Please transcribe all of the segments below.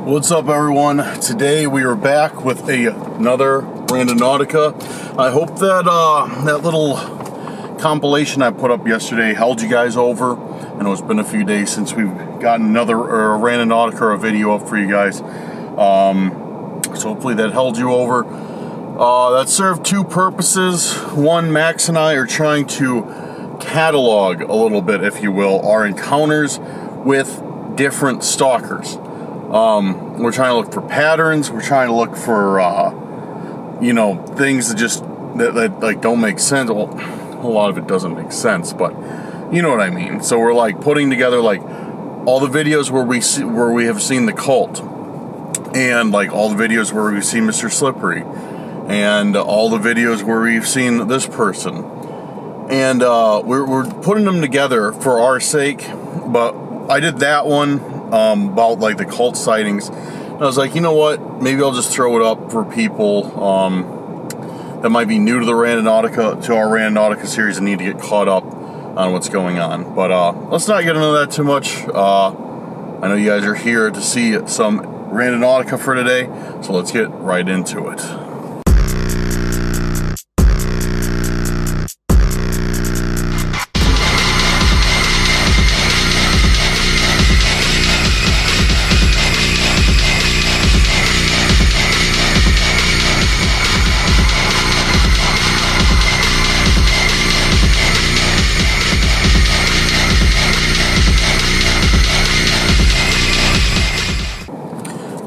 What's up, everyone? Today we are back with another Randonautica. I hope that that little compilation I put up yesterday held you guys over. I know it's been a few days since we've gotten another Randonautica or a video up for you guys. So hopefully that held you over. That served two purposes. One, Max and I are trying to catalog a little bit, if you will, our encounters with different stalkers. We're trying to look for patterns. We're trying to look for, things that like don't make sense. Well, a lot of it doesn't make sense, but you know what I mean. So we're like putting together like all the videos where we have seen the cult, and like all the videos where we've seen Mr. Slippery, and all the videos where we've seen this person, and we're putting them together for our sake. But I did that one. About like the cult sightings, and I was like, you know what, maybe I'll just throw it up for people that might be new to our Randonautica series and need to get caught up on what's going on. But let's not get into that too much. I know you guys are here to see some Randonautica for today, so let's get right into it.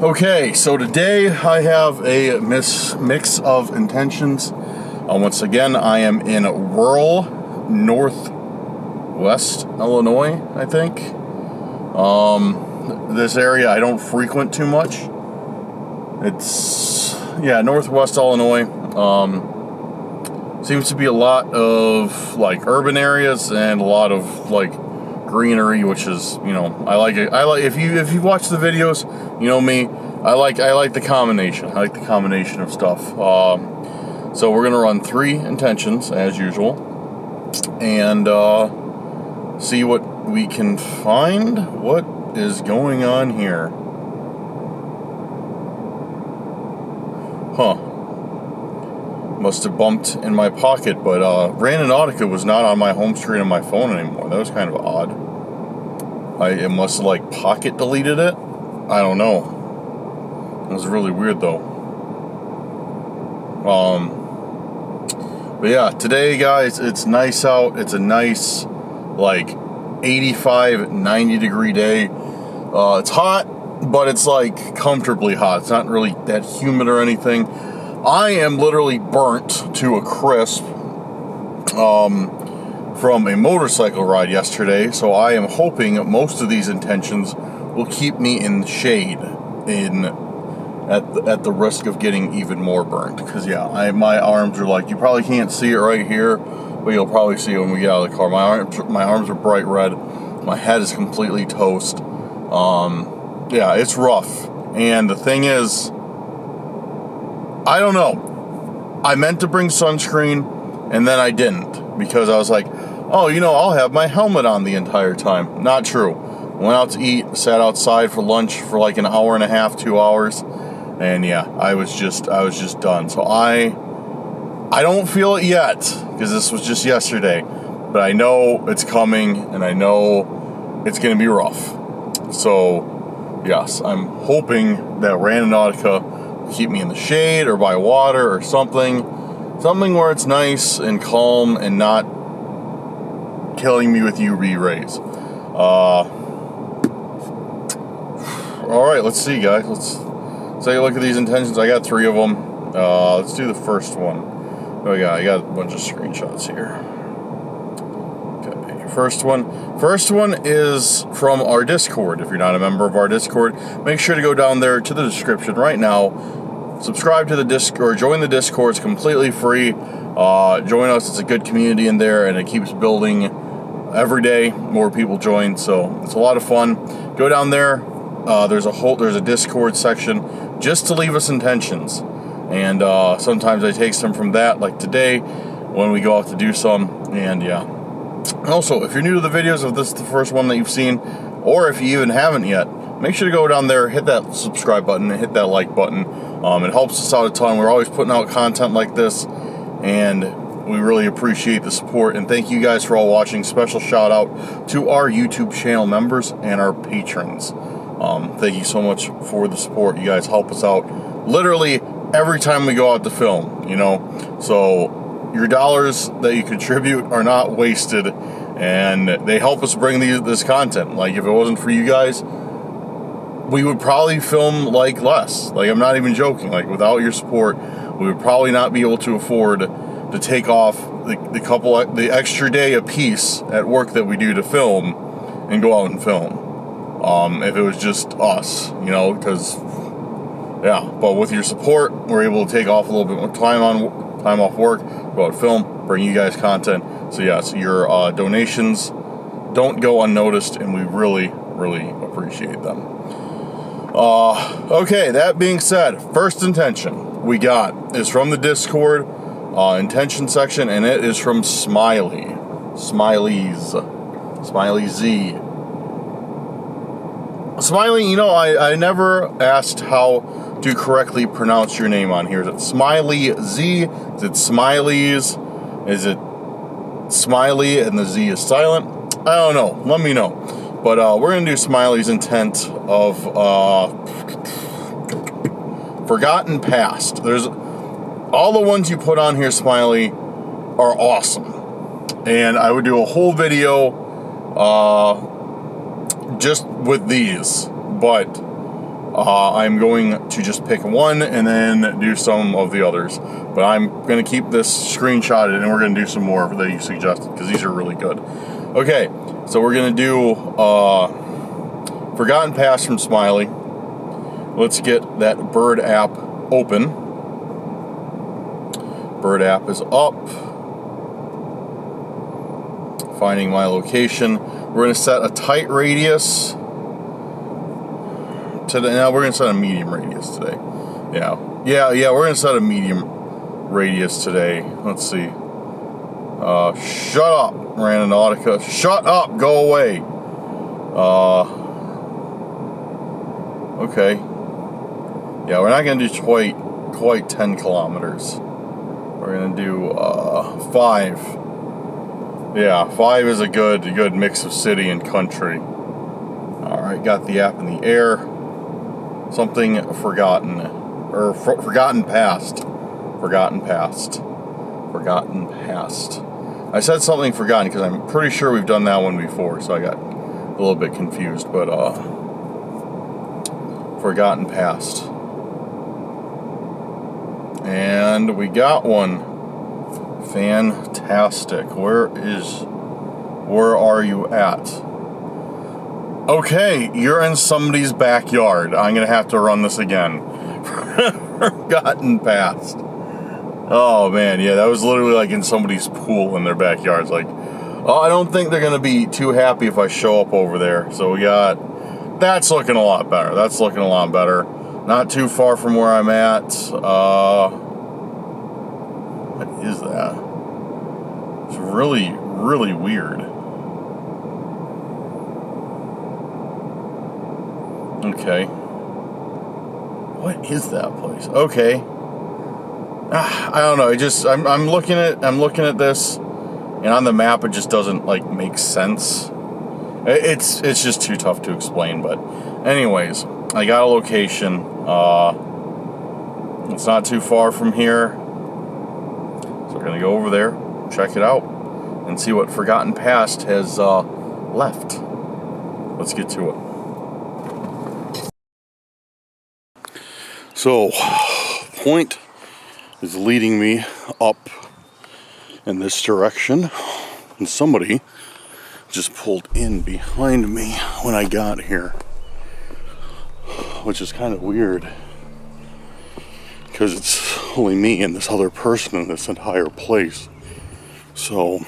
Okay, so today I have a mix of intentions. Once again, I am in rural northwest Illinois, I think. This area I don't frequent too much. It's, northwest Illinois. Seems to be a lot of like urban areas and a lot of like greenery, which is, I like it. I like if you watch the videos, you know me. I like the combination. I like the combination of stuff. So we're gonna run 3 intentions as usual, and see what we can find. What is going on here? Must have bumped in my pocket, but Randonautica was not on my home screen on my phone anymore. That was kind of odd. It must have like pocket deleted it. I don't know. It was really weird though. But yeah, today guys, it's nice out. It's a nice like 85, 90 degree day. It's hot, but it's like comfortably hot. It's not really that humid or anything. I am literally burnt to a crisp from a motorcycle ride yesterday, so I am hoping most of these intentions will keep me in the shade at the risk of getting even more burnt. Because my arms are like, you probably can't see it right here, but you'll probably see it when we get out of the car. My arms are bright red. My head is completely toast. It's rough. And the thing is, I don't know. I meant to bring sunscreen, and then I didn't, because I was like, I'll have my helmet on the entire time. Not true. Went out to eat, sat outside for lunch for like an hour and a half, 2 hours, and I was just done. So I don't feel it yet, because this was just yesterday, but I know it's coming, and I know it's going to be rough. So yes, I'm hoping that Randonautica will keep me in the shade or by water or something where it's nice and calm and not killing me with UV rays. All right, let's see, guys. Let's take a look at these intentions. I got 3 of them. Let's do the first one. I got a bunch of screenshots here. Okay, first one is from our Discord. If you're not a member of our Discord, make sure to go down there to the description right now. Subscribe to the Discord, join the Discord. It's completely free. Join us. It's a good community in there, and it keeps building every day. More people join, so it's a lot of fun. Go down there. There's a Discord section just to leave us intentions, and sometimes I take some from that, like today when we go out to do some. And also, if you're new to the videos, if this is the first one that you've seen, or if you even haven't yet, make sure to go down there, hit that subscribe button, and hit that like button. It helps us out a ton. We're always putting out content like this, and we really appreciate the support. And thank you guys for all watching. Special shout out to our YouTube channel members and our patrons. Thank you so much for the support. You guys help us out literally every time we go out to film, you know. So your dollars that you contribute are not wasted, and they help us bring this content. Like, if it wasn't for you guys, we would probably film like less. Like, I'm not even joking. Like, without your support, we would probably not be able to afford to take off the extra day a piece at work that we do to film and go out and film. If it was just us, you know, because, yeah, but with your support, we're able to take off a little bit more time off work, go out film, bring you guys content. So yeah, so your donations don't go unnoticed, and we really, really appreciate them. Okay, that being said, first intention we got is from the Discord intention section, and it is from Smiley Z. Smiley, you know, I never asked how to correctly pronounce your name on here. Is it Smiley Z? Is it Smiley's? Is it Smiley and the Z is silent? I don't know. Let me know. But we're going to do Smiley's intent of Forgotten Past. There's all the ones you put on here, Smiley, are awesome. And I would do a whole video just with these, but I'm going to just pick one and then do some of the others. But I'm going to keep this screenshotted, and we're going to do some more that you suggested, because these are really good. Okay, so we're going to do Forgotten Past from Smiley. Let's get that Bird app open. Bird app is up. Finding my location. We're going to set a tight radius today. Now we're going to set a medium radius today. Yeah, we're going to set a medium radius today. Let's see. Shut up, Randonautica. Shut up. Go away. Okay. Yeah, we're not going to do quite 10 kilometers. We're going to do 5. Yeah, 5 is a good mix of city and country. Alright, got the app in the air. Something forgotten. Or forgotten past. Forgotten past. Forgotten past. I said something forgotten because I'm pretty sure we've done that one before, so I got a little bit confused, but Forgotten Past. And we got one. Fantastic. Where are you at? Okay, you're in somebody's backyard. I'm gonna have to run this again. Forgotten Past. Oh man, yeah, that was literally like in somebody's pool in their backyard. It's like, oh, I don't think they're gonna be too happy if I show up over there. So we got, that's looking a lot better. That's looking a lot better. Not too far from where I'm at. What is that? It's really, really weird. Okay. What is that place? Okay. I don't know. I'm looking at this, and on the map it just doesn't like make sense. It's just too tough to explain. But anyways, I got a location. It's not too far from here. So we're going to go over there, check it out, and see what Forgotten Past has left. Let's get to it. So, point is leading me up in this direction, and somebody just pulled in behind me when I got here, which is kind of weird. Because it's only me and this other person in this entire place. So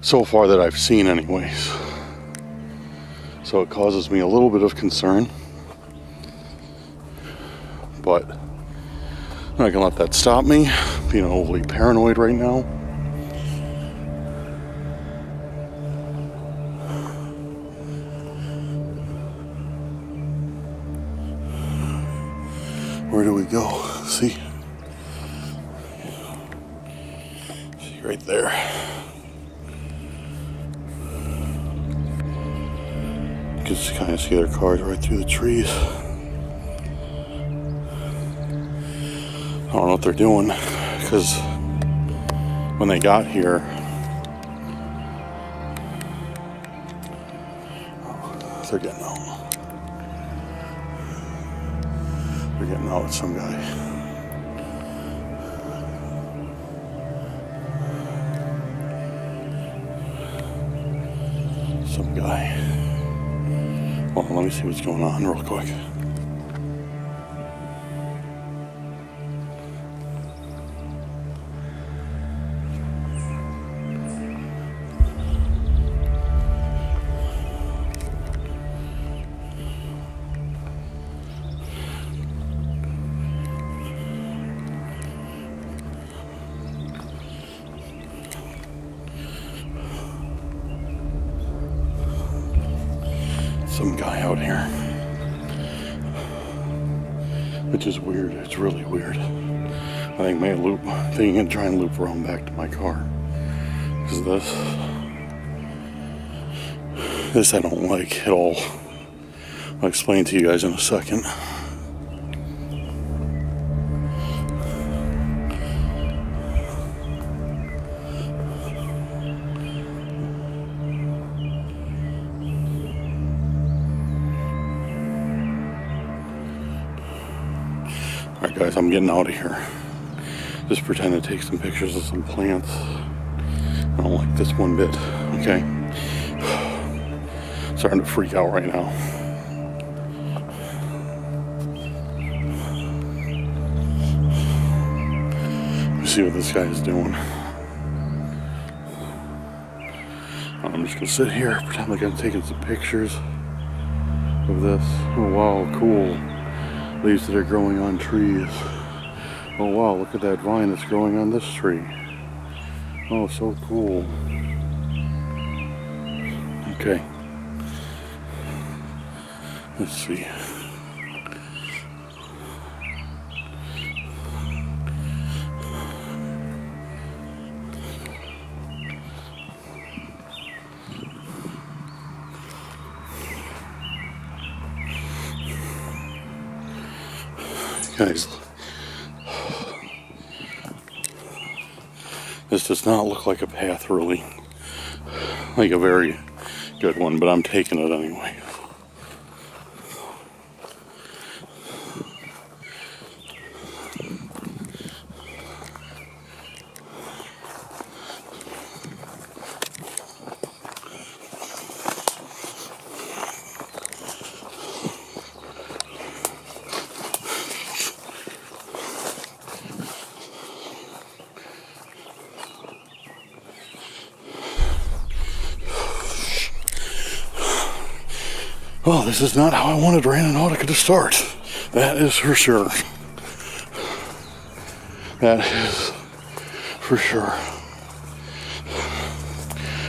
far that I've seen anyways. So it causes me a little bit of concern. But I'm not gonna let that stop me. Being overly paranoid right now. Where do we go? See? See right there. You can just kind of see their cars right through the trees. I don't know what they're doing, because when they got here, they're getting out. They're getting out with some guy. Some guy. Well, let me see what's going on real quick. Some guy out here, which is weird. It's really weird. I think may loop. I think I'm gonna try and loop around back to my car. Because this I don't like at all. I'll explain to you guys in a second. Alright guys, I'm getting out of here. Just pretend to take some pictures of some plants. I don't like this one bit, okay? Starting to freak out right now. Let me see what this guy is doing. I'm just gonna sit here, pretend like I'm taking some pictures of this. Oh wow, cool. Leaves that are growing on trees. Oh wow, look at that vine that's growing on this tree. Oh, so cool. Okay. Let's see. Guys, this does not look like a path, really. Like a very good one, but I'm taking it anyway. Well, this is not how I wanted Randonautica to start. That is for sure. That is for sure.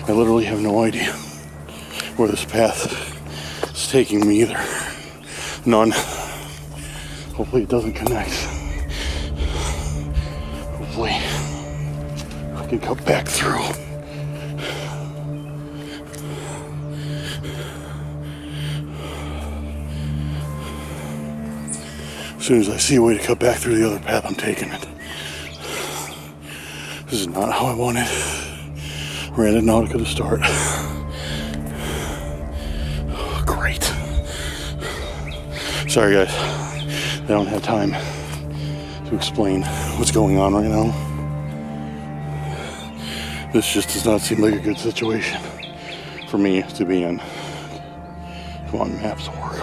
I literally have no idea where this path is taking me either. None. Hopefully it doesn't connect. Hopefully I can cut back through. As soon as I see a way to cut back through the other path, I'm taking it. This is not how I wanted Randonautica to start. Oh, great. Sorry guys, I don't have time to explain what's going on right now. This just does not seem like a good situation for me to be in. Come on, maps, work.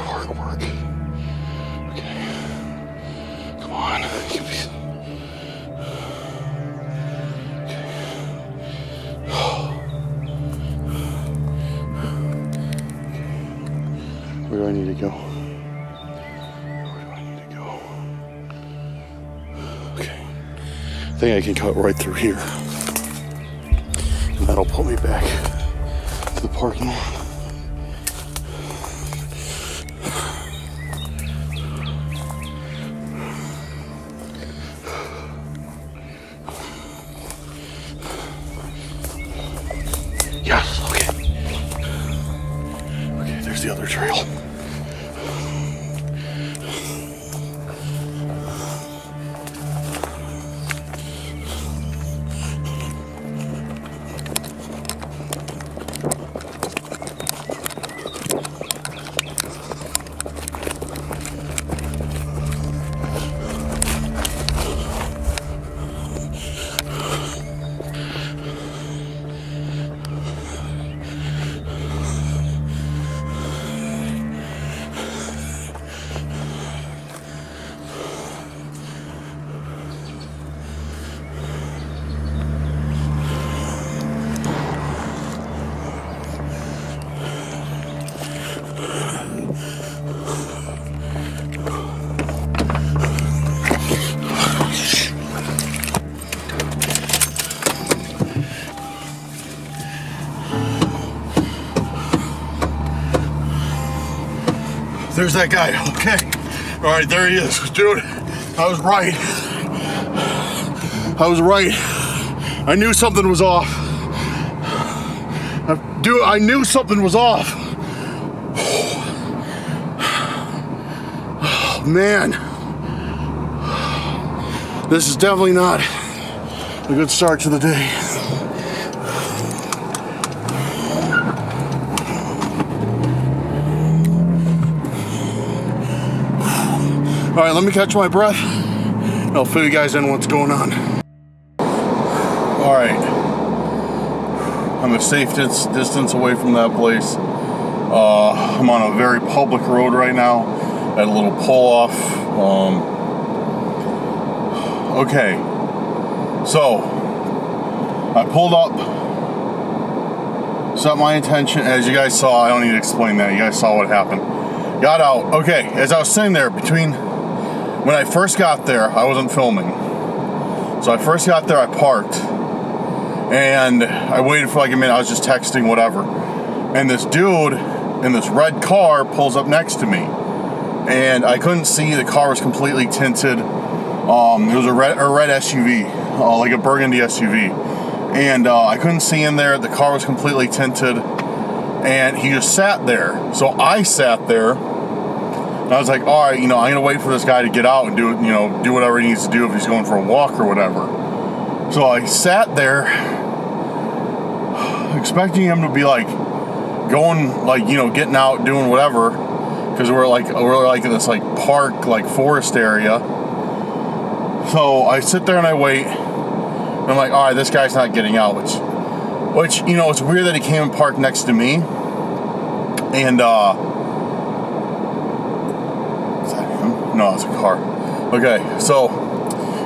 Where do I need to go? Okay. I think I can cut right through here. And that'll pull me back to the parking lot. there's that guy. Okay. All right, there he is. Dude, I was right. I was right. I knew something was off. Dude, I knew something was off. Oh, man. This is definitely not a good start to the day. All right, let me catch my breath. I'll fill you guys in what's going on. All right, I'm a safe distance away from that place. I'm on a very public road right now at a little pull-off. Okay, so I pulled up, set my intention. As you guys saw, I don't need to explain that. You guys saw what happened. Got out. Okay, as I was sitting there when I first got there, I wasn't filming. So I first got there, I parked, and I waited for like a minute. I was just texting, whatever. And this dude in this red car pulls up next to me. And I couldn't see, the car was completely tinted. It was a red SUV, like a burgundy SUV. And I couldn't see in there, the car was completely tinted. And he just sat there. So I sat there. And I was like, all right, I'm going to wait for this guy to get out and do whatever he needs to do if he's going for a walk or whatever. So I sat there expecting him to be like going, like, getting out, doing whatever, because we're like in this like park, like forest area. So I sit there and I wait. And I'm like, all right, this guy's not getting out, which it's weird that he came and parked next to me. And no, it's a car. Okay, so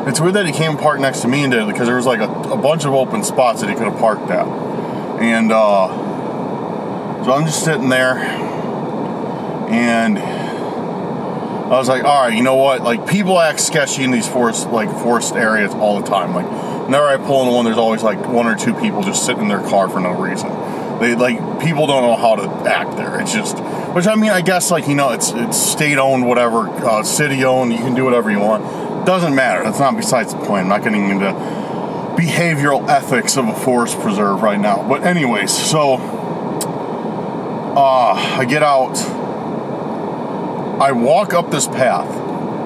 it's weird that he came and parked next to me and did it, because there was like a bunch of open spots that he could have parked at. And so I'm just sitting there, and I was like, all right, you know what? Like, people act sketchy in these forest areas all the time. Like, whenever I pull into one, there's always like one or two people just sitting in their car for no reason. People don't know how to act there. It's just, which I mean, I guess it's state owned, whatever, city owned. You can do whatever you want. Doesn't matter. That's not besides the point. I'm not getting into behavioral ethics of a forest preserve right now. But anyways, so I get out. I walk up this path.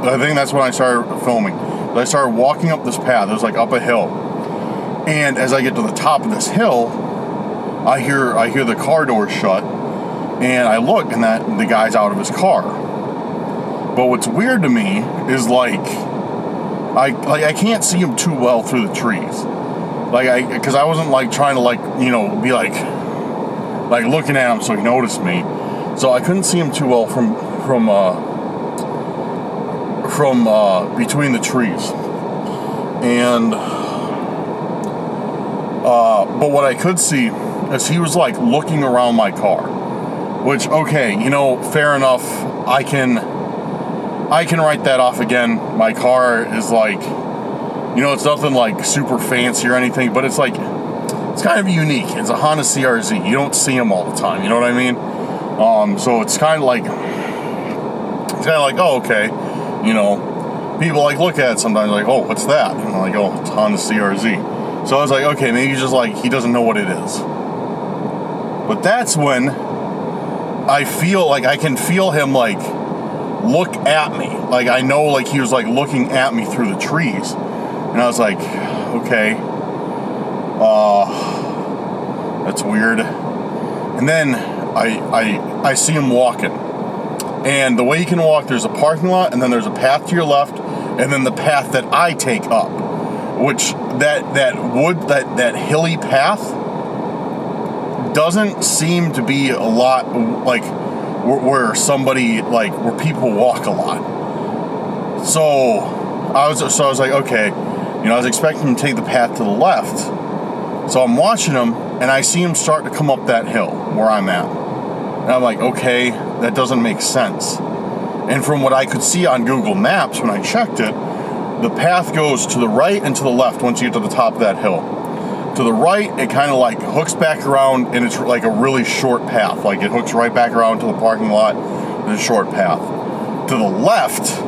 I think that's when I started filming. I started walking up this path. It was like up a hill. And as I get to the top of this hill, I hear the car door shut, and I look, and that the guy's out of his car. But what's weird to me is I can't see him too well through the trees. Because I wasn't like trying to be like looking at him so he noticed me. So I couldn't see him too well from between the trees. And but what I could see is he was like looking around my car, which, okay, fair enough. I can write that off again. My car is like, it's nothing like super fancy or anything, but it's like, it's kind of unique. It's a Honda CRZ. You don't see them all the time. You know what I mean? So it's kind of like, oh, okay. People like look at it sometimes like, oh, what's that? And I'm like, oh, it's Honda CRZ. So I was like, okay, maybe just like, he doesn't know what it is. But that's when I feel like I can feel him like look at me. Like, I know like he was like looking at me through the trees. And I was like, okay, that's weird. And then I see him walking. And the way you can walk, there's a parking lot, and then there's a path to your left, and then the path that I take up. Which that hilly path doesn't seem to be a lot like where people walk a lot. So I was like, okay, I was expecting him to take the path to the left. So I'm watching him, and I see him start to come up that hill where I'm at. And I'm like, okay, that doesn't make sense. And from what I could see on Google Maps when I checked it, the path goes to the right and to the left once you get to the top of that hill. To the right, it kind of like hooks back around, and it's like a really short path. Like, it hooks right back around to the parking lot the short path. To the left,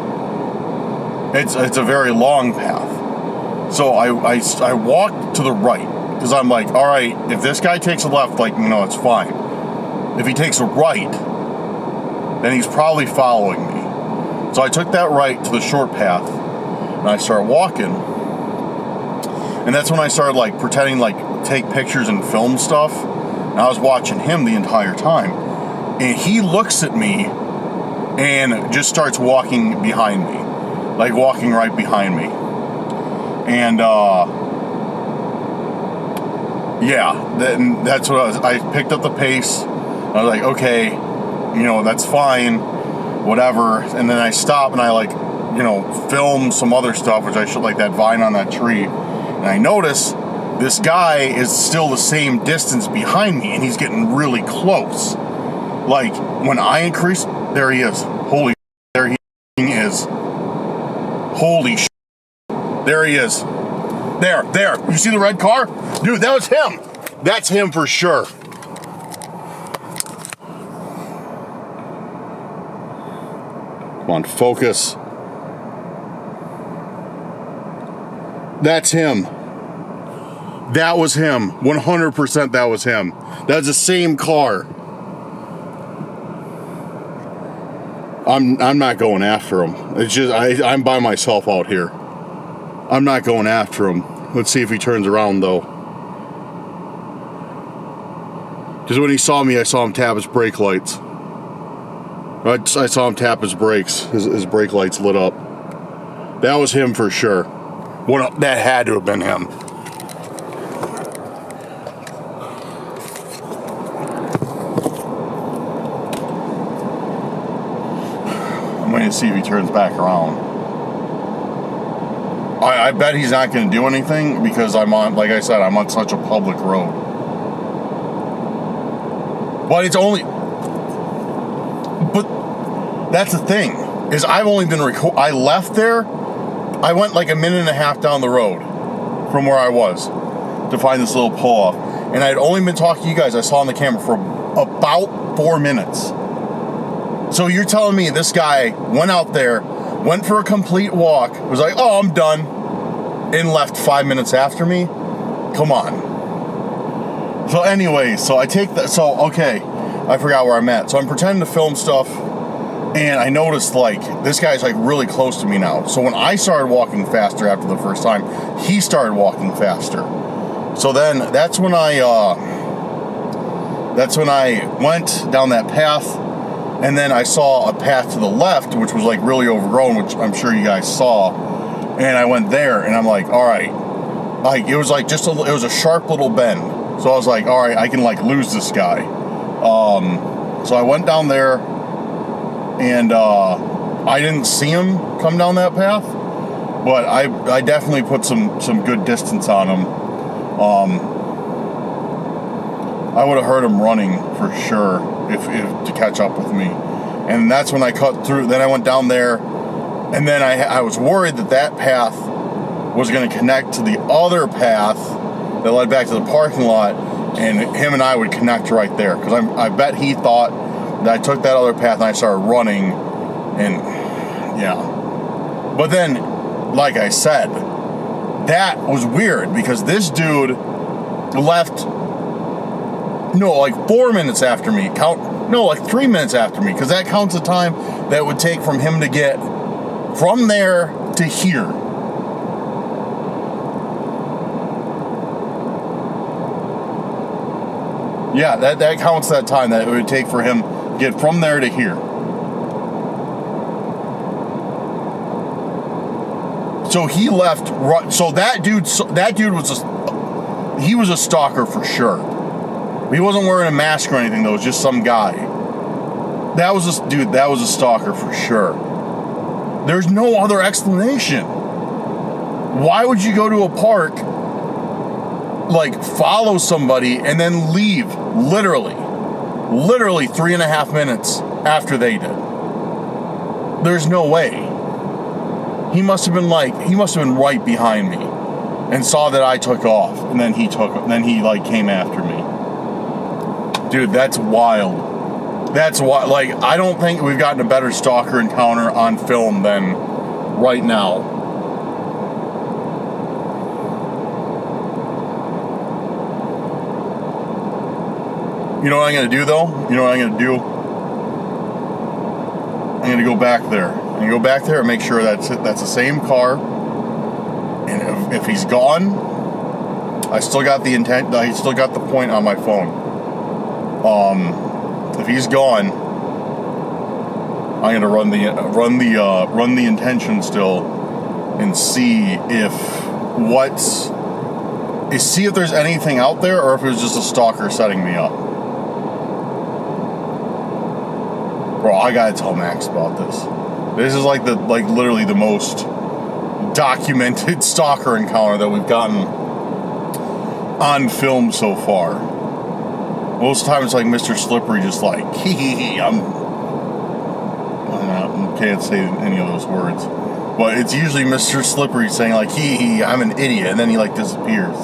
it's a very long path. So I walked to the right, because I'm like, all right, if this guy takes a left, like, you know, it's fine. If he takes a right, then he's probably following me. So I took that right to the short path, and I started walking. And that's when I started, like, pretending, like, take pictures and film stuff. And I was watching him the entire time. And he looks at me and just starts walking behind me. Like, walking right behind me. And, yeah, that's what I picked up the pace. I was like, okay, you know, that's fine, whatever. And then I stop and I, like, you know, film some other stuff, which I should, like that vine on that tree. And I notice this guy is still the same distance behind me, and he's getting really close. Like, when I increase, there he is. Holy, there he is. Holy shit. There he is. There. You see the red car? Dude, that was him. That's him for sure. Come on, focus. That's him. That was him. 100% that was him. That's the same car. I'm not going after him. It's just I'm by myself out here. I'm not going after him. Let's see if he turns around though. Because when he saw me, I saw him tap his brake lights. I saw him tap his brakes. His brake lights lit up. That was him for sure. That had to have been him. I'm waiting to see if he turns back around. I bet he's not going to do anything because I'm on, like I said, I'm on such a public road. But it's only... But that's the thing, is I've only been I left there, I went like a minute and a half down the road from where I was to find this little pull-off. And I'd only been talking to you guys, I saw on the camera, for about 4 minutes. So you're telling me this guy went out there, went for a complete walk, was like, oh, I'm done, and left 5 minutes after me? Come on. So anyway, so I take that, so okay, I forgot where I'm at. So I'm pretending to film stuff, and I noticed, like, this guy's, like, really close to me now. So when I started walking faster after the first time, he started walking faster. So then that's when I went down that path, and then I saw a path to the left, which was, like, really overgrown, which I'm sure you guys saw. And I went there, and I'm like, all right. Like, it was, like, it was a sharp little bend. So I was like, all right, I can, like, lose this guy. So I went down there, and I didn't see him come down that path, but I definitely put some good distance on him. I would have heard him running for sure if to catch up with me. And that's when I cut through. Then I went down there, and then I was worried that path was going to connect to the other path that led back to the parking lot, and him and I would connect right there, because I bet he thought that I took that other path and I started running, and yeah. But then, like I said, that was weird, because this dude left, like 4 minutes after me, like 3 minutes after me, because that counts the time that it would take from him to get from there to here. Yeah, that counts that time that it would take for him to get from there to here. So he left. So that dude was he was a stalker for sure. He wasn't wearing a mask or anything though. It was just some guy. That was a stalker for sure. There's no other explanation. Why would you go to a park, like, follow somebody and then leave literally 3.5 minutes after they did? There's no way. He must have been right behind me and saw that I took off, and then he like came after me. Dude, that's wild. That's why, like, I don't think we've gotten a better stalker encounter on film than right now. You know what I'm going to do, though? You know what I'm going to do? I'm going to go back there. I'm going to go back there and make sure that's the same car. And if he's gone, I still got the intent. I still got the point on my phone. If he's gone, I'm going to run the intention still and see see if there's anything out there, or if it was just a stalker setting me up. Bro, I gotta tell Max about this. This is literally the most documented stalker encounter that we've gotten on film so far. Most times, like, Mr. Slippery just like, hee, I can't say any of those words. But it's usually Mr. Slippery saying, like, hee, I'm an idiot, and then he, like, disappears.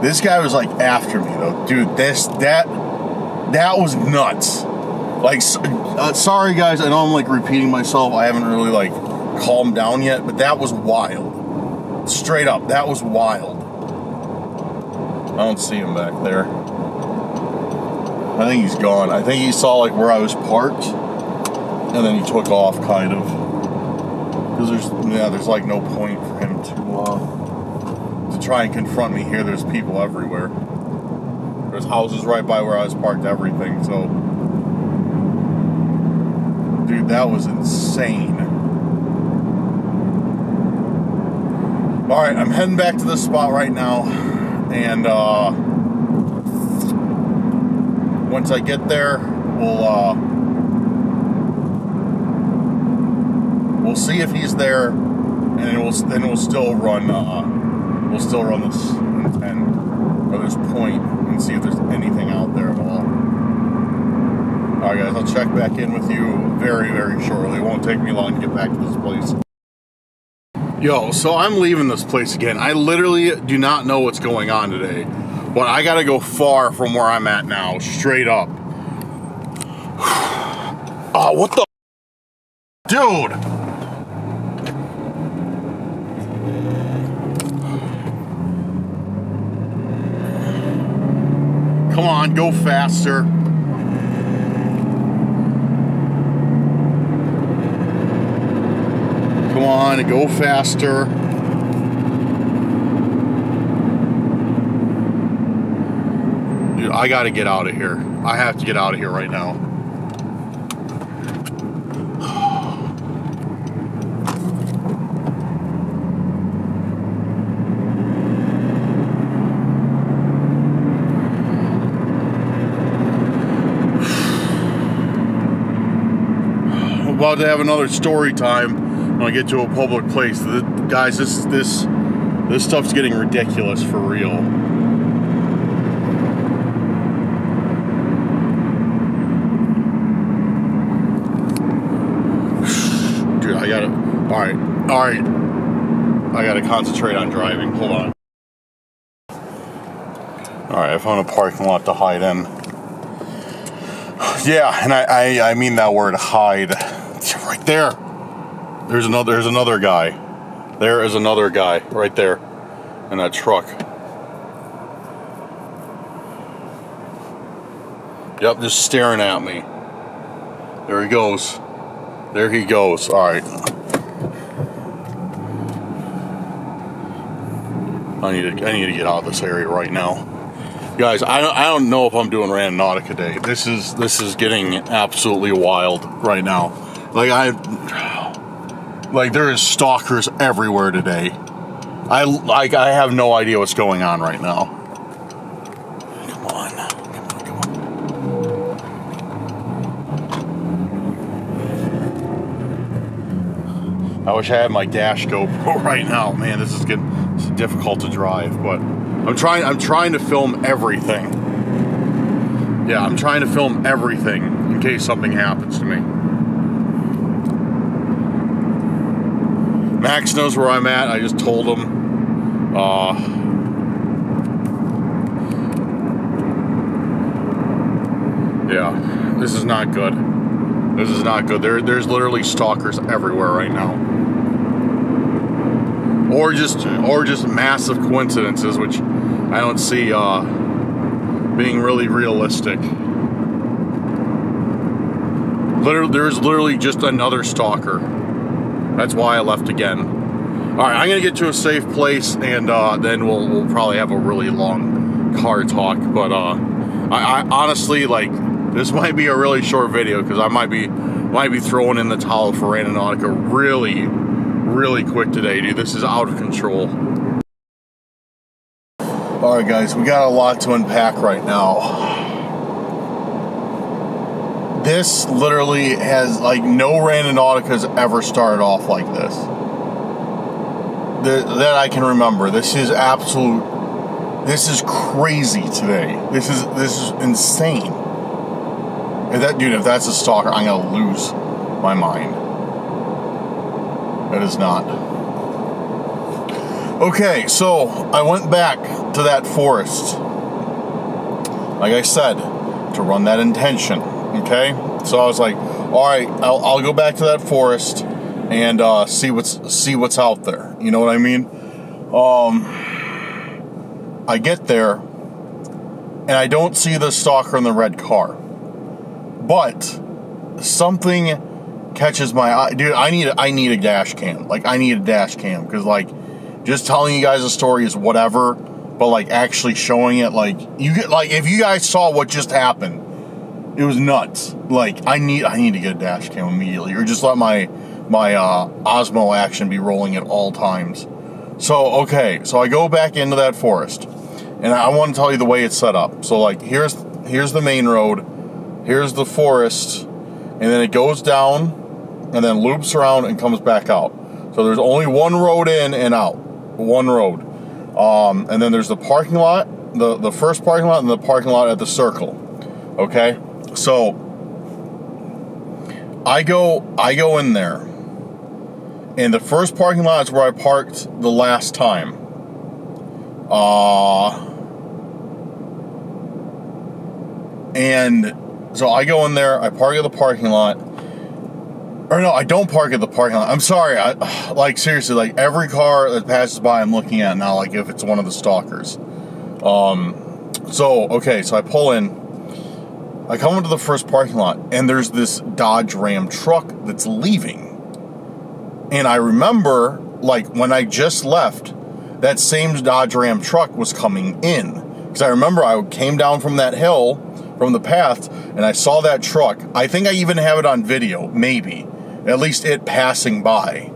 This guy was, like, after me, though. Dude, that was nuts. Like, sorry, guys, I know I'm, like, repeating myself. I haven't really, like, calmed down yet, but that was wild. Straight up, that was wild. I don't see him back there. I think he's gone. I think he saw, like, where I was parked, and then he took off, kind of. Because there's like no point for him to try and confront me here. There's people everywhere. There's houses right by where I was parked, everything. So, dude, that was insane. All right, I'm heading back to this spot right now, and once I get there, we'll see if he's there, and then we'll still run this intent, or this point, and see if there's anything out there at all. Alright, guys, I'll check back in with you very, very shortly. It won't take me long to get back to this place. Yo, so I'm leaving this place again. I literally do not know what's going on today, but I gotta go far from where I'm at now, straight up. Oh, what the? Dude! Come on, go faster. Come on, go faster. Dude, I gotta get out of here. I have to get out of here right now. About to have another story time when I get to a public place. Guys, this stuff's getting ridiculous for real. Dude, all right. I gotta concentrate on driving. Hold on. All right, I found a parking lot to hide in. Yeah, and I mean that word, hide. Right there. There's another guy. There is another guy right there in that truck. Yep, just staring at me. There he goes. There he goes. All right. I need to get out of this area right now. Guys, I don't know if I'm doing Randonautica day. This is getting absolutely wild right now. Like there is stalkers everywhere today. I have no idea what's going on right now. Come on. I wish I had my dash GoPro right now. Man, this is difficult to drive, but I'm trying to film everything. Yeah, I'm trying to film everything in case something happens to me. Max knows where I'm at. I just told him. Yeah. This is not good. This is not good. There's literally stalkers everywhere right now. Or just massive coincidences, which I don't see being really realistic. There's literally just another stalker. That's why I left again. All right, I'm gonna get to a safe place, and then we'll probably have a really long car talk. But I honestly, like, this might be a really short video because I might be throwing in the towel for Randonautica really quick today, dude. This is out of control. All right, guys, we got a lot to unpack right now. This literally has, like, no Randonauticas ever started off like this. That I can remember. This is crazy today. This is insane. If that's a stalker, I'm gonna lose my mind. That is not. Okay, so I went back to that forest, like I said, to run that intention. Okay, so I was like, all right, I'll go back to that forest and see what's out there. You know what I mean? I get there and I don't see the stalker in the red car, but something catches my eye. Dude, I need a dash cam. Like, I need a dash cam, because, like, just telling you guys a story is whatever, but, like, actually showing it, like, if you guys saw what just happened, it was nuts. Like, I need to get a dash cam immediately, or just let my Osmo action be rolling at all times. So, okay, so I go back into that forest, and I want to tell you the way it's set up. So, like, here's the main road, here's the forest, and then it goes down, and then loops around and comes back out. So there's only one road in and out. One road. And then there's the parking lot, the first parking lot, and the parking lot at the circle. Okay? So I go in there. And the first parking lot is where I parked the last time. And so I go in there, I park at the parking lot. Or no, I don't park at the parking lot. I'm sorry. Like, seriously, like, every car that passes by I'm looking at now, like, if it's one of the stalkers. So I pull in. I come into the first parking lot, and there's this Dodge Ram truck that's leaving. And I remember, like, when I just left, that same Dodge Ram truck was coming in. Because I remember I came down from that hill, from the path, and I saw that truck. I think I even have it on video, maybe. At least it passing by.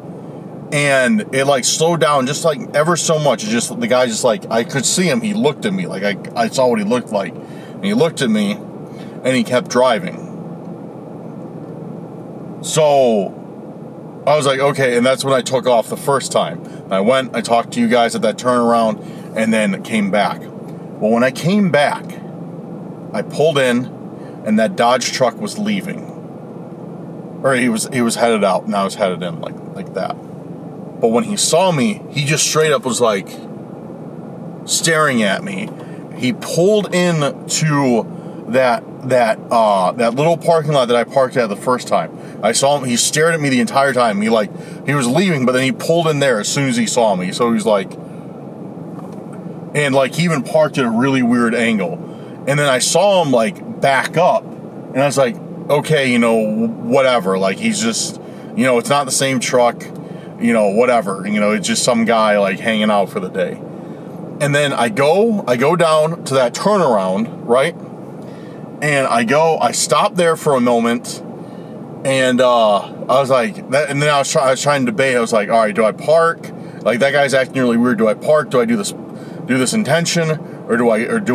And it, like, slowed down just, like, ever so much. It just, the guy just, like, I could see him. He looked at me. Like, I saw what he looked like. And he looked at me, and he kept driving. So I was like, okay, and that's when I took off the first time. I went, I talked to you guys at that turnaround, and then came back. Well, when I came back, I pulled in, and that Dodge truck was leaving. Or he was headed out, and I was headed in, like that. But when he saw me, he just straight up was, like, staring at me. He pulled in to that little parking lot that I parked at the first time. I saw him. He stared at me the entire time. He was leaving, but then he pulled in there as soon as he saw me. So he was like, and, like, he even parked at a really weird angle. And then I saw him, like, back up, and I was like, okay, you know, whatever. Like, he's just, you know, it's not the same truck, you know, whatever. You know, it's just some guy, like, hanging out for the day. And then I go down to that turnaround, right? And I stop there for a moment, and I was like, that, and then I was trying to debate. I was like, all right, do I park? Like, that guy's acting really weird. Do I park? Do I do this intention, or do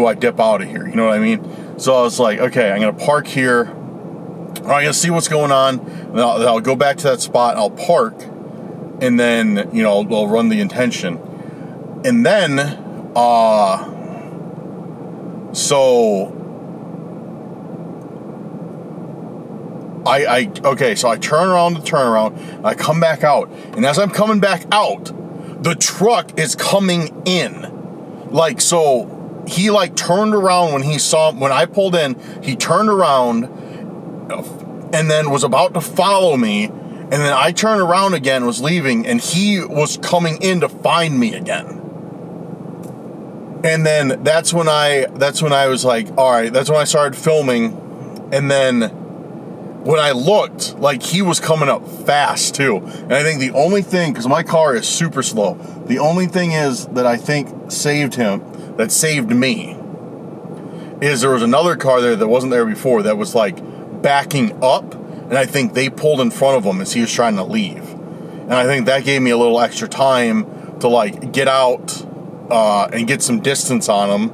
I dip out of here? You know what I mean? So I was like, okay, I'm gonna park here. I'm gonna see what's going on, and then I'll go back to that spot. I'll park, and then, you know, I'll run the intention, and then so I turn around the turnaround, I come back out, and as I'm coming back out, the truck is coming in. Like, so he, like, turned around when I pulled in, he turned around, and then was about to follow me, and then I turned around again, was leaving, and he was coming in to find me again. And then that's when I was like, all right, that's when I started filming. And then when I looked, like, he was coming up fast too. And I think the only thing, because my car is super slow, the only thing is that I think saved me, is there was another car there that wasn't there before that was like backing up. And I think they pulled in front of him as he was trying to leave. And I think that gave me a little extra time to like get out and get some distance on him.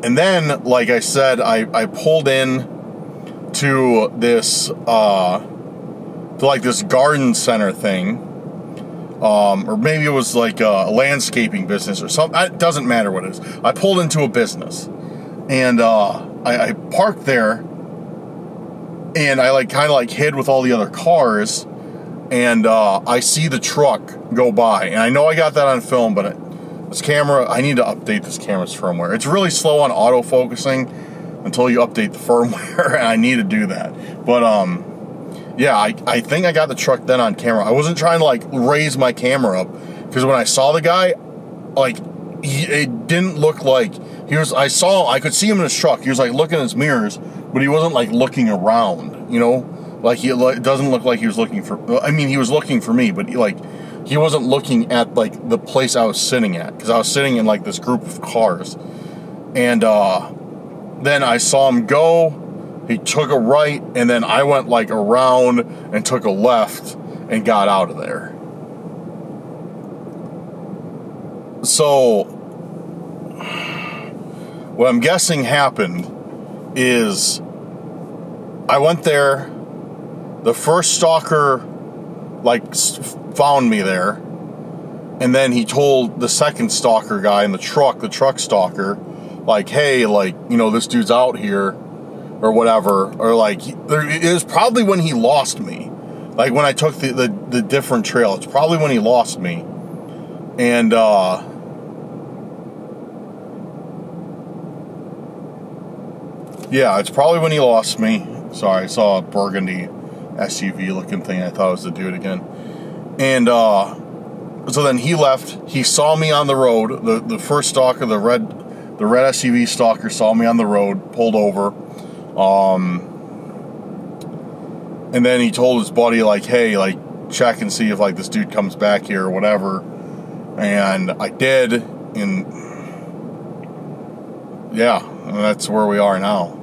And then, like I said, I pulled in to this this garden center thing, or maybe it was like a landscaping business or something. It doesn't matter what it is. I pulled into a business, and I parked there, and I like kind of like hid with all the other cars, and I see the truck go by, and I know I got that on film, but this camera, I need to update this camera's firmware. It's really slow on autofocusing until you update the firmware, and I need to do that. But yeah, I think I got the truck then on camera. I wasn't trying to like raise my camera up, because when I saw the guy, like it didn't look like he was. I could see him in his truck. He was like looking in his mirrors, but he wasn't like looking around. You know, like it doesn't look like he was looking for. I mean, he was looking for me, but he wasn't looking at like the place I was sitting at, because I was sitting in like this group of cars. And then I saw him go. He took a right, and then I went like around and took a left and got out of there. So what I'm guessing happened is I went there. The first stalker like found me there, and then he told the second stalker guy in the truck stalker, like, hey, like, you know, this dude's out here or whatever, or like, it was probably when he lost me, like when I took the different trail. It's probably when he lost me. And yeah, it's probably when he lost me. Sorry, I saw a burgundy SUV looking thing. I thought it was the dude again. And so then he left. He saw me on the road. The first stalker, the red SUV stalker, saw me on the road, pulled over. And then he told his buddy, like, hey, like, check and see if like this dude comes back here or whatever. And I did, and yeah, and that's where we are now.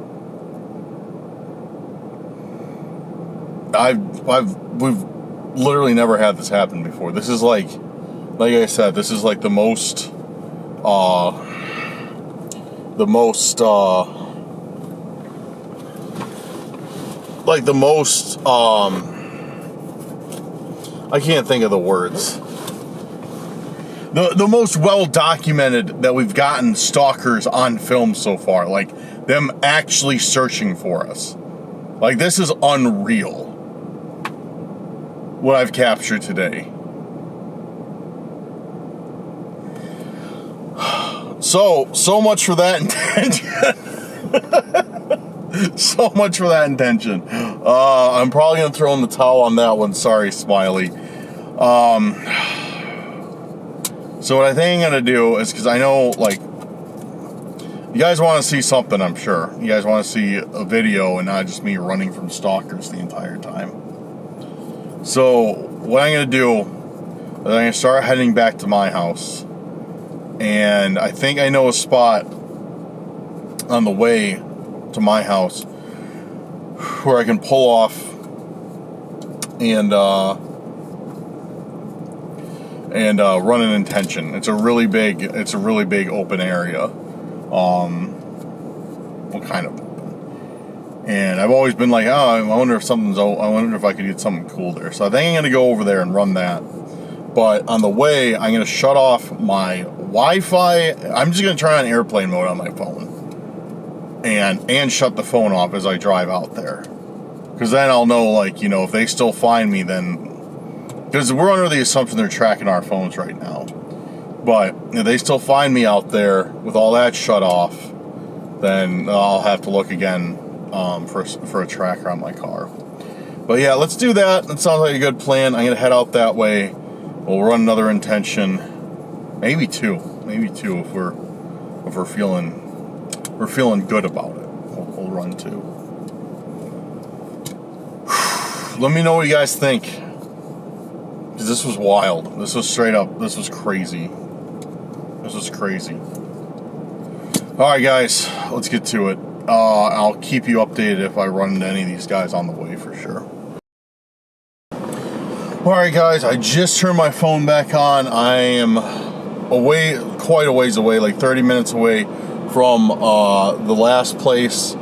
We've literally never had this happen before. This is like I said, this is like the most I can't think of the words. The most well documented that we've gotten stalkers on film so far, like them actually searching for us. Like, this is unreal what I've captured today. So much for that intention. So much for that intention. I'm probably gonna throw in the towel on that one. Sorry, Smiley. So what I think I'm gonna do is, because I know, like, you guys want to see something, I'm sure. You guys want to see a video and not just me running from stalkers the entire time. So what I'm gonna do is I'm gonna start heading back to my house. And I think I know a spot on the way to my house where I can pull off and run an intention. It's a really big open area. What kind of open? And I've always been like, I wonder if I could get something cool there. So I think I'm gonna go over there and run that. But on the way, I'm gonna shut off my Wi-Fi. I'm just gonna turn on airplane mode on my phone, and shut the phone off as I drive out there, because then I'll know, like, you know, if they still find me, then, because we're under the assumption they're tracking our phones right now. But if they still find me out there with all that shut off, then I'll have to look again for a tracker on my car. But yeah, let's do that. That sounds like a good plan. I'm gonna head out that way. We'll run another intention, maybe two if we're feeling good about it. We'll run two. Let me know what you guys think, because this was wild. This was straight up. This was crazy. This was crazy. All right, guys, let's get to it. I'll keep you updated if I run into any of these guys on the way for sure. All right, guys, I just turned my phone back on. I am away, quite a ways away, like 30 minutes away from the last place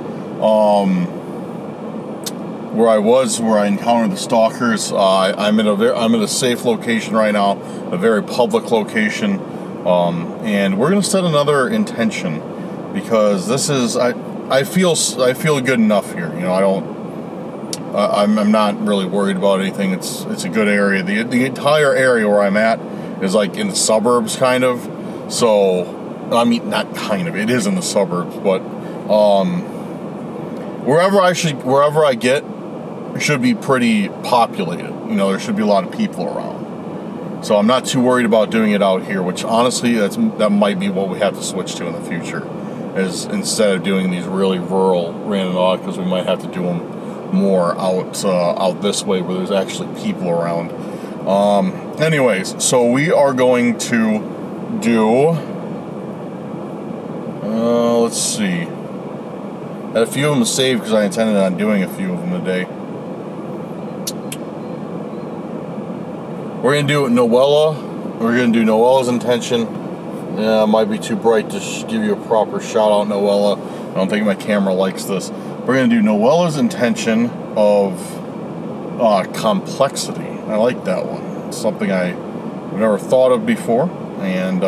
where I encountered the stalkers. I'm at a safe location right now, a very public location, and we're gonna set another intention, because this is I feel good enough here. You know, I'm not really worried about anything. It's a good area. The entire area where I'm at is like in the suburbs, kind of. So, I mean, not kind of. It is in the suburbs, but wherever I get, it should be pretty populated. You know, there should be a lot of people around. So I'm not too worried about doing it out here. Which honestly, that might be what we have to switch to in the future. Is instead of doing these really rural Randonauticas, we might have to do them more out this way where there's actually people around. Anyways, so we are going to do, let's see, I had a few of them saved because I intended on doing a few of them today. We're going to do Noella. We're going to do Noella's intention. Yeah, it might be too bright to give you a proper shout out, Noella. I don't think my camera likes this. We're going to do Noella's intention of complexity. I like that one. It's something I've never thought of before. And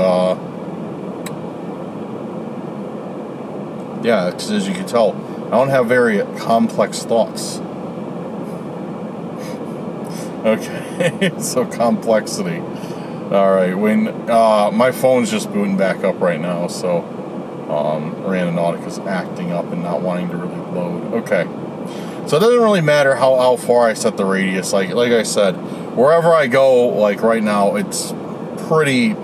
yeah, as you can tell, I don't have very complex thoughts. Okay, so complexity. All right, my phone's just booting back up right now, so Randonautica's acting up and not wanting to really load. Okay, so it doesn't really matter how far I set the radius. Like I said, wherever I go, like right now, it's pretty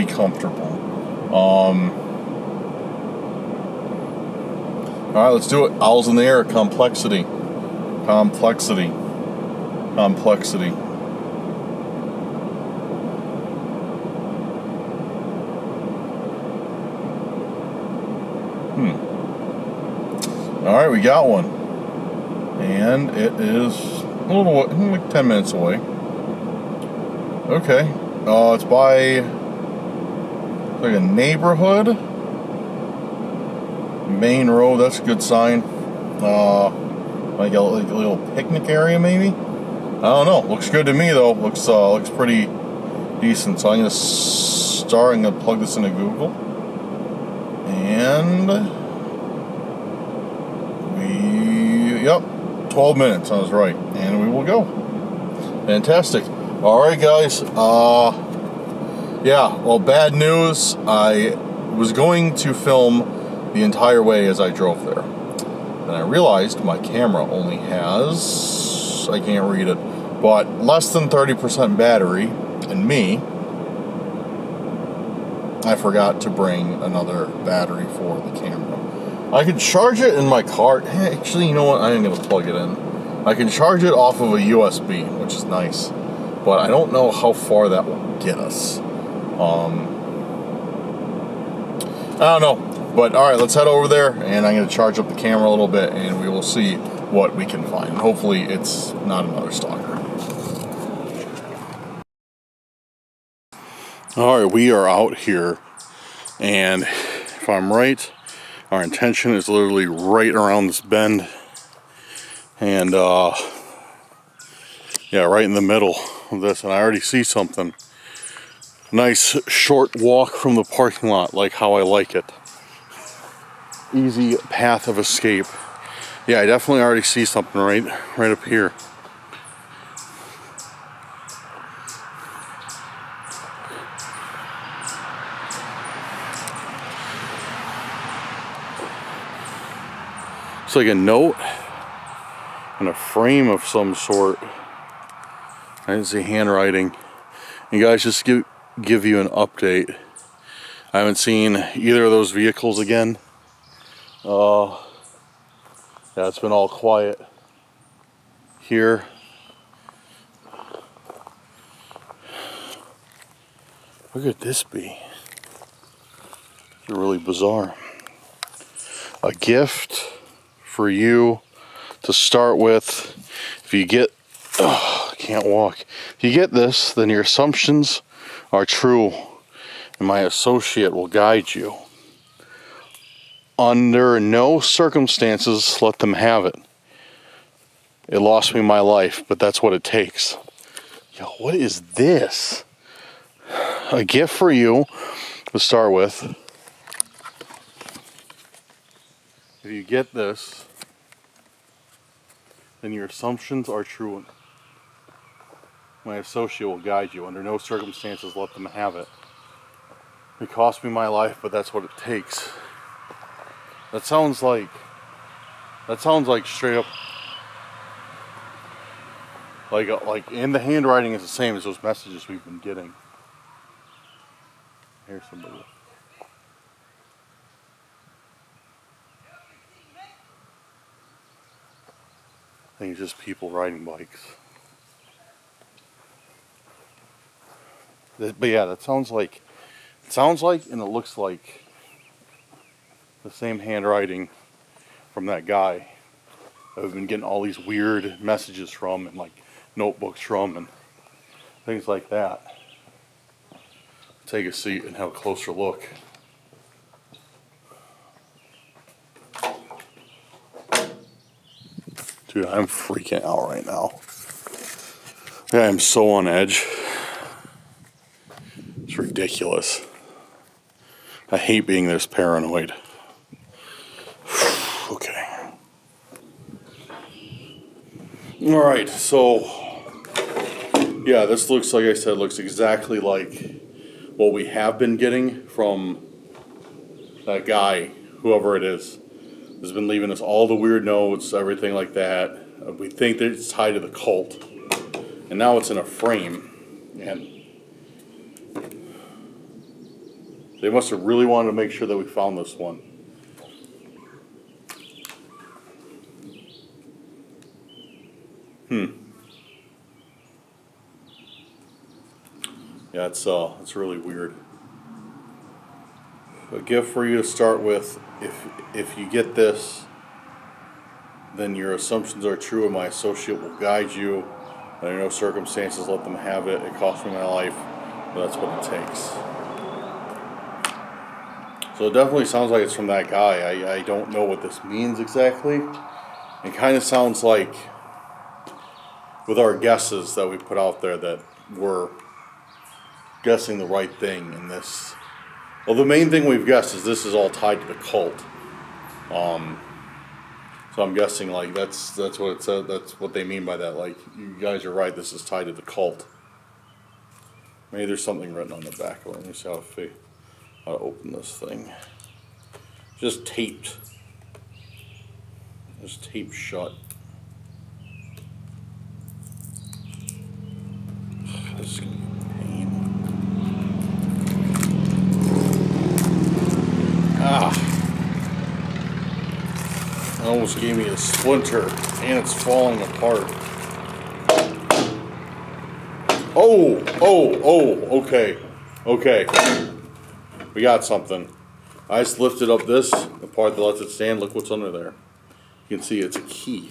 comfortable. All right, let's do it. Owls in the air. Complexity. All right, we got one, and it is a little like 10 minutes away. Okay, it's by like a neighborhood, main road. That's a good sign. Like a little picnic area, maybe. I don't know. Looks good to me though. Looks pretty decent. So I'm gonna plug this into Google, and. Yep, 12 minutes, I was right, and we will go. Fantastic. All right, guys, yeah, well, bad news. I was going to film the entire way as I drove there. Then I realized my camera only has, I can't read it, but less than 30% battery, and me, I forgot to bring another battery for the camera. I can charge it in my car. Actually, you know what? I am going to plug it in. I can charge it off of a USB, which is nice. But I don't know how far that will get us. I don't know. But, all right, let's head over there. And I'm going to charge up the camera a little bit. And we will see what we can find. Hopefully, it's not another stalker. All right, we are out here. And if I'm right... Our intention is literally right around this bend, and yeah, right in the middle of this, and I already see something. Nice short walk from the parking lot, like how I like it. Easy path of escape. Yeah, I definitely already see something right up here. It's like a note and a frame of some sort. I didn't see handwriting. You guys, just give you an update. I haven't seen either of those vehicles again. Yeah, it's been all quiet here. What could this be? It's really bizarre. A gift for you to start with. If you get, I can't walk. If you get this, then your assumptions are true, and my associate will guide you. Under no circumstances, let them have it. It lost me my life, but that's what it takes. Yo, what is this? A gift for you to start with. If you get this, then your assumptions are true. My associate will guide you. Under no circumstances, let them have it. It cost me my life, but that's what it takes. That sounds like straight up, like, and the handwriting is the same as those messages we've been getting. Here's somebody. I think it's just people riding bikes. But yeah, that sounds like, and it looks like the same handwriting from that guy that we've been getting all these weird messages from, and like notebooks from, and things like that. Take a seat and have a closer look. Dude, I'm freaking out right now. Yeah, I'm so on edge. It's ridiculous. I hate being this paranoid. Okay. Alright, so yeah, this looks, like I said, looks exactly like what we have been getting from that guy, whoever it is, has been leaving us all the weird notes, everything like that. We think that it's tied to the cult, and now it's in a frame, and they must have really wanted to make sure that we found this one. Yeah, it's really weird. A gift for you to start with. If you get this, then your assumptions are true, and my associate will guide you. Under no circumstances, let them have it. It cost me my life, but that's what it takes. So it definitely sounds like it's from that guy. I don't know what this means exactly. It kind of sounds like, with our guesses that we put out there, that we're guessing the right thing in this. Well, the main thing we've guessed is this is all tied to the cult. So I'm guessing, like, that's what it said. That's what they mean by that. Like, you guys are right. This is tied to the cult. Maybe there's something written on the back of it. Let me see how to open this thing. Just taped. Just taped shut. This is gonna be a pain. It almost gave me a splinter, and it's falling apart. Okay. We got something. I just lifted up the part that lets it stand. Look what's under there. You can see it's a key.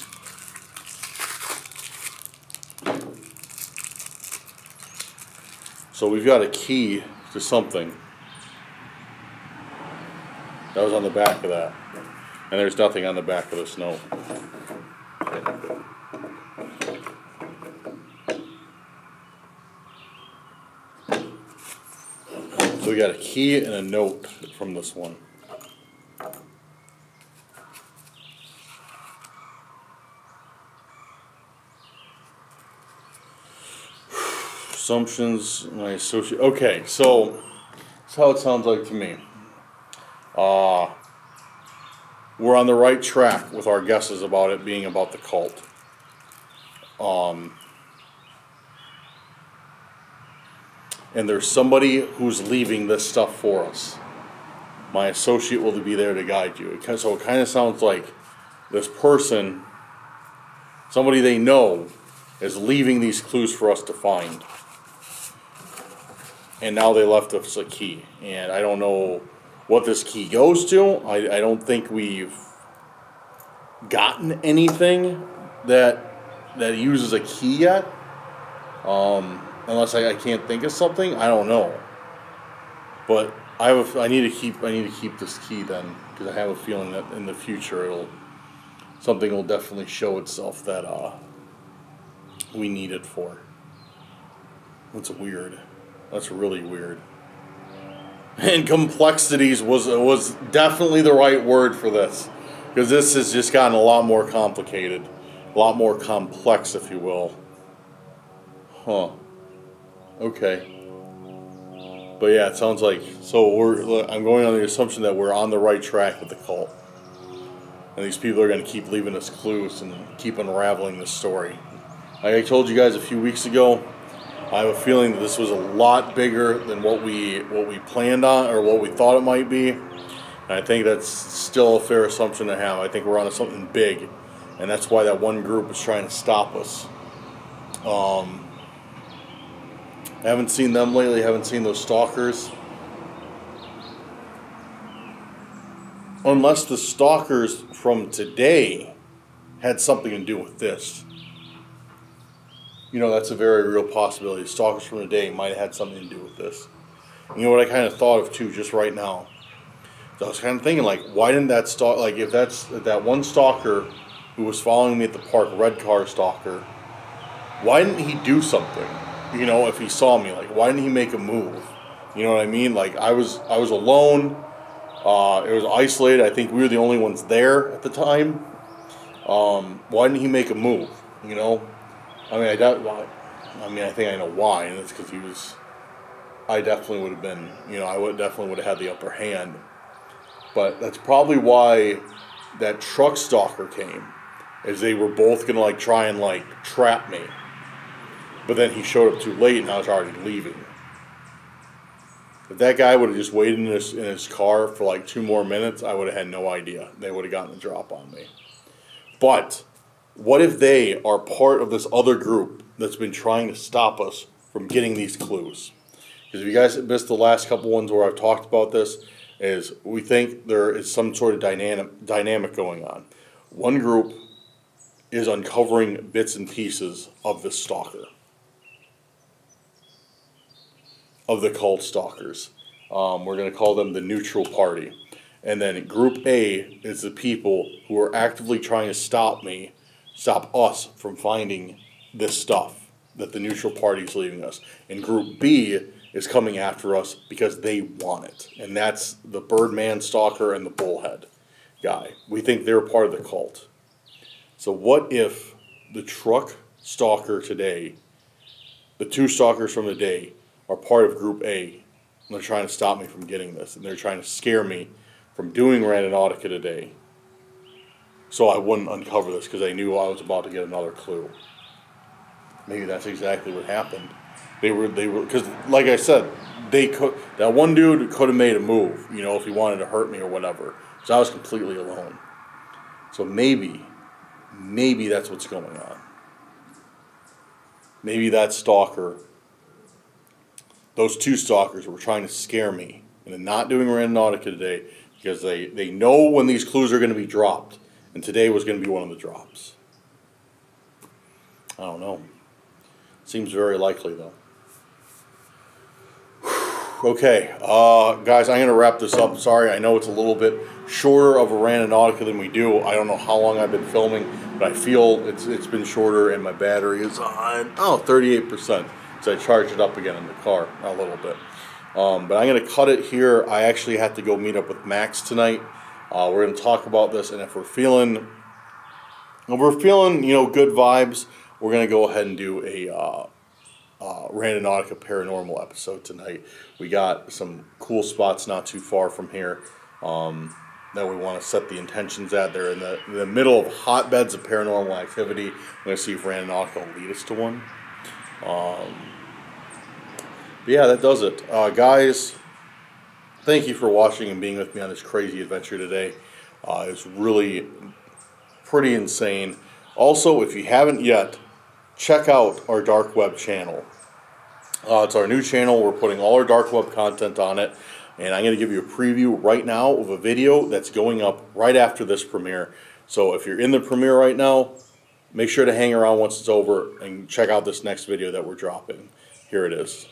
So we've got a key to something. That was on the back of that. And there's nothing on the back of this note. So we got a key and a note from this one. Assumptions, my associate. Okay, so that's how it sounds like to me. we're on the right track with our guesses about it being about the cult. And there's somebody who's leaving this stuff for us. My associate will be there to guide you. So it kind of sounds like this person, somebody they know, is leaving these clues for us to find. And now they left us a key. And I don't know what this key goes to. I don't think we've gotten anything that uses a key yet. Unless I can't think of something, I don't know. But I need to keep this key then, because I have a feeling that in the future something will definitely show itself that we need it for. That's weird. That's really weird. And complexities was definitely the right word for this, because this has just gotten a lot more complicated, a lot more complex, if you will. Huh. Okay. But yeah, it sounds like, I'm going on the assumption that we're on the right track with the cult. And these people are going to keep leaving us clues and keep unraveling this story. Like I told you guys a few weeks ago, I have a feeling that this was a lot bigger than what we planned on or what we thought it might be. And I think that's still a fair assumption to have. I think we're onto something big. And that's why that one group is trying to stop us. I haven't seen them lately. I haven't seen those stalkers. Unless the stalkers from today had something to do with this. You know, that's a very real possibility. The stalkers from today might have had something to do with this. You know what I kind of thought of too, just right now? So I was kind of thinking, like, why didn't that if that one stalker who was following me at the park, red car stalker, why didn't he do something? You know, if he saw me, like, why didn't he make a move? You know what I mean? Like, I was alone. It was isolated. I think we were the only ones there at the time. Why didn't he make a move? You know, I mean, I think I know why, and it's because I definitely would have been. You know, definitely would have had the upper hand. But that's probably why that truck stalker came, is they were both gonna try and trap me. But then he showed up too late, and I was already leaving. If that guy would have just waited in his car for 2 more minutes, I would have had no idea. They would have gotten the drop on me. But what if they are part of this other group that's been trying to stop us from getting these clues? Because if you guys missed the last couple ones where I've talked about this, is we think there is some sort of dynamic going on. One group is uncovering bits and pieces of this stalker, of the cult stalkers. We're going to call them the neutral party. And then group A is the people who are actively trying to stop us from finding this stuff that the neutral party is leaving us. And group B is coming after us because they want it. And that's the Birdman stalker and the bullhead guy. We think they're part of the cult. So what if the truck stalker today, the 2 stalkers from the day, are part of Group A, and they're trying to stop me from getting this, and they're trying to scare me from doing Randonautica today, so I wouldn't uncover this because they knew I was about to get another clue. Maybe that's exactly what happened. They were because, like I said, that one dude could have made a move, you know, if he wanted to hurt me or whatever. So I was completely alone. So maybe that's what's going on. Maybe that stalker. Those 2 stalkers were trying to scare me into not doing Randonautica today because they know when these clues are going to be dropped. And today was going to be one of the drops. I don't know. Seems very likely, though. Okay, guys, I'm going to wrap this up. Sorry, I know it's a little bit shorter of a Randonautica than we do. I don't know how long I've been filming, but I feel it's been shorter, and my battery is on 38%. So I charged it up again in the car a little bit. But I'm going to cut it here. I actually have to go meet up with Max tonight. We're going to talk about this, and if we're feeling good vibes, we're going to go ahead and do a Randonautica paranormal episode tonight. We got some cool spots not too far from here that that we want to set the intentions at. They're in the middle of hotbeds of paranormal activity. We're going to see if Randonautica will lead us to one. But yeah, that does it. Guys, thank you for watching and being with me on this crazy adventure today. It's really pretty insane. Also, if you haven't yet, check out our dark web channel. It's our new channel. We're putting all our dark web content on it, and I'm going to give you a preview right now of a video that's going up right after this premiere. So if you're in the premiere right now, make sure to hang around once it's over and check out this next video that we're dropping. Here it is.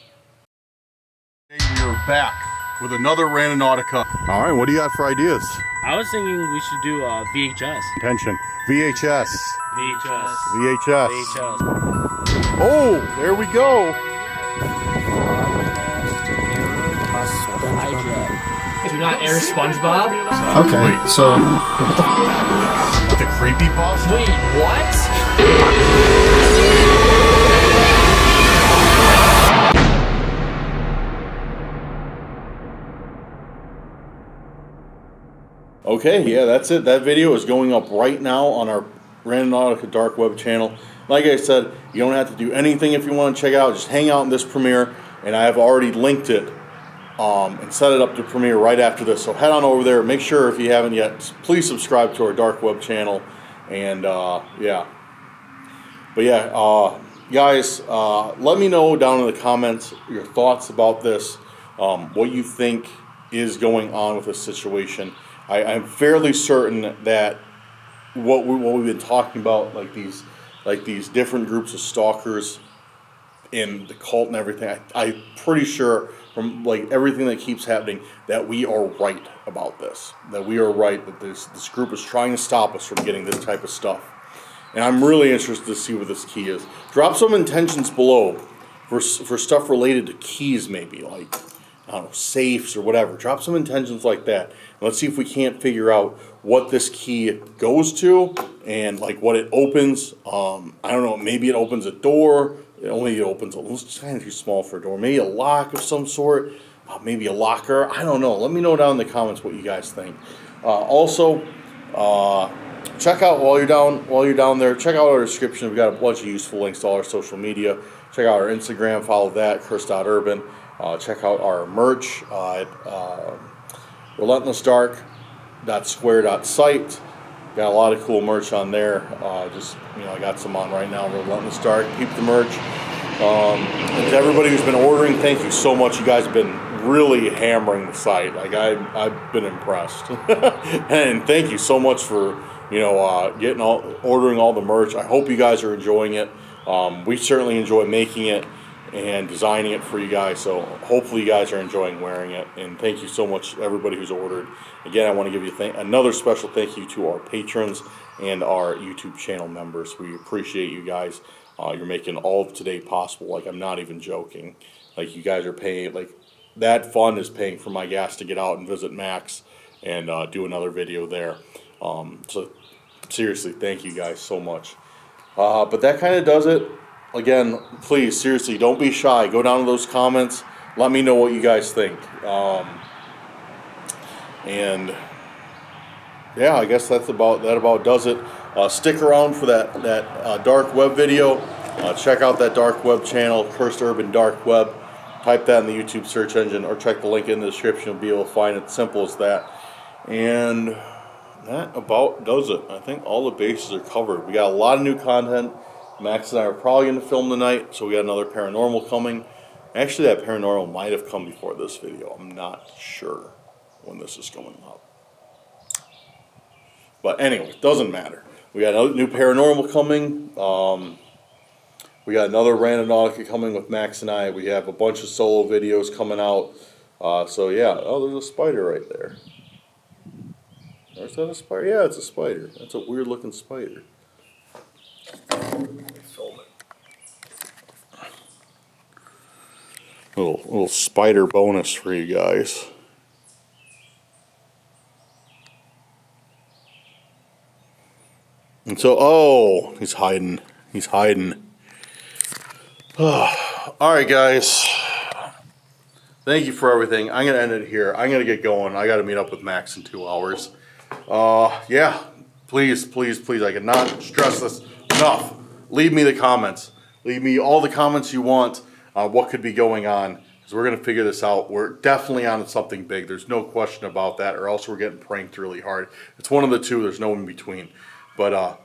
Hey, we are back with another Randonautica. All right, what do you got for ideas? I was thinking we should do VHS. Attention, VHS. VHS. VHS. VHS. Oh, there we go. Do not air SpongeBob. Okay, wait, so the creepypasta? Wait, what? Okay, yeah, that's it. That video is going up right now on our Randonautica dark web channel. Like I said, you don't have to do anything if you want to check it out. Just hang out in this premiere, and I have already linked it and set it up to premiere right after this. So head on over there. Make sure if you haven't yet, please subscribe to our dark web channel. And yeah, but yeah, guys, let me know down in the comments your thoughts about this, what you think is going on with this situation. I'm fairly certain that what we've been talking about, like these different groups of stalkers in the cult and everything, I'm pretty sure from like everything that keeps happening that we are right about this. That we are right, that this group is trying to stop us from getting this type of stuff. And I'm really interested to see what this key is. Drop some intentions below for stuff related to keys, maybe like, I don't know, safes or whatever. Drop some intentions like that. And let's see if we can't figure out what this key goes to and like what it opens. I don't know, maybe it opens a door. It opens it's kind of too small for a door. Maybe a lock of some sort. Maybe a locker. I don't know. Let me know down in the comments what you guys think. Also, check out while you're down there. Check out our description. We've got a bunch of useful links to all our social media. Check out our Instagram. Follow that, curse.urban. Check out our merch at relentlessdark.square.site. Got a lot of cool merch on there. I got some on right now. Relentless Dark. Keep the merch. And to everybody who's been ordering, thank you so much. You guys have been really hammering the site. Like I've been impressed. And thank you so much for ordering all the merch. I hope you guys are enjoying it. We certainly enjoy making it and designing it for you guys, so hopefully you guys are enjoying wearing it, and thank you so much everybody who's ordered. Again, I want to give you another special thank you to our patrons and our YouTube channel members. We appreciate you guys. You're making all of today possible. Like, I'm not even joking. Like, you guys are paying, like, that fund is paying for my gas to get out and visit Max and do another video there. So seriously, thank you guys so much. But that kind of does it. Again, please, seriously, don't be shy. Go down to those comments. Let me know what you guys think. And yeah, I guess that about does it. Stick around for that dark web video. Check out that dark web channel, Cursed Urban Dark Web. Type that in the YouTube search engine, or check the link in the description. You'll be able to find it. Simple as that. And that about does it. I think all the bases are covered. We got a lot of new content. Max and I are probably going to film tonight, so we got another paranormal coming. Actually, that paranormal might have come before this video. I'm not sure when this is going up. But anyway, doesn't matter. We got a new paranormal coming. We got another Randonautica coming with Max and I. We have a bunch of solo videos coming out. So yeah, oh, there's a spider right there. Or is that a spider? Yeah, it's a spider. That's a weird looking spider. Film it. Little spider bonus for you guys. And so, oh, he's hiding. He's hiding. All right, guys. Thank you for everything. I'm going to end it here. I'm going to get going. I got to meet up with Max in 2 hours. Yeah, please, please, please, I cannot stress this enough. Leave me the comments. Leave me all the comments you want, what could be going on, because we're going to figure this out. We're definitely on something big. There's no question about that, or else we're getting pranked really hard. It's one of the two. There's no in between. But,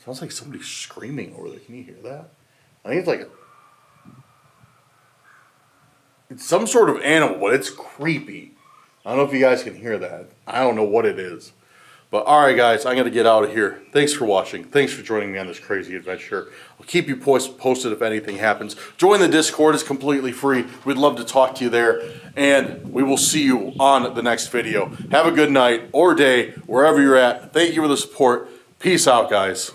sounds like somebody's screaming over there. Can you hear that? I think it's like it's some sort of animal, but it's creepy. I don't know if you guys can hear that. I don't know what it is. But alright guys, I'm going to get out of here. Thanks for watching. Thanks for joining me on this crazy adventure. I'll keep you posted if anything happens. Join the Discord. It's completely free. We'd love to talk to you there. And we will see you on the next video. Have a good night or day, wherever you're at. Thank you for the support. Peace out, guys.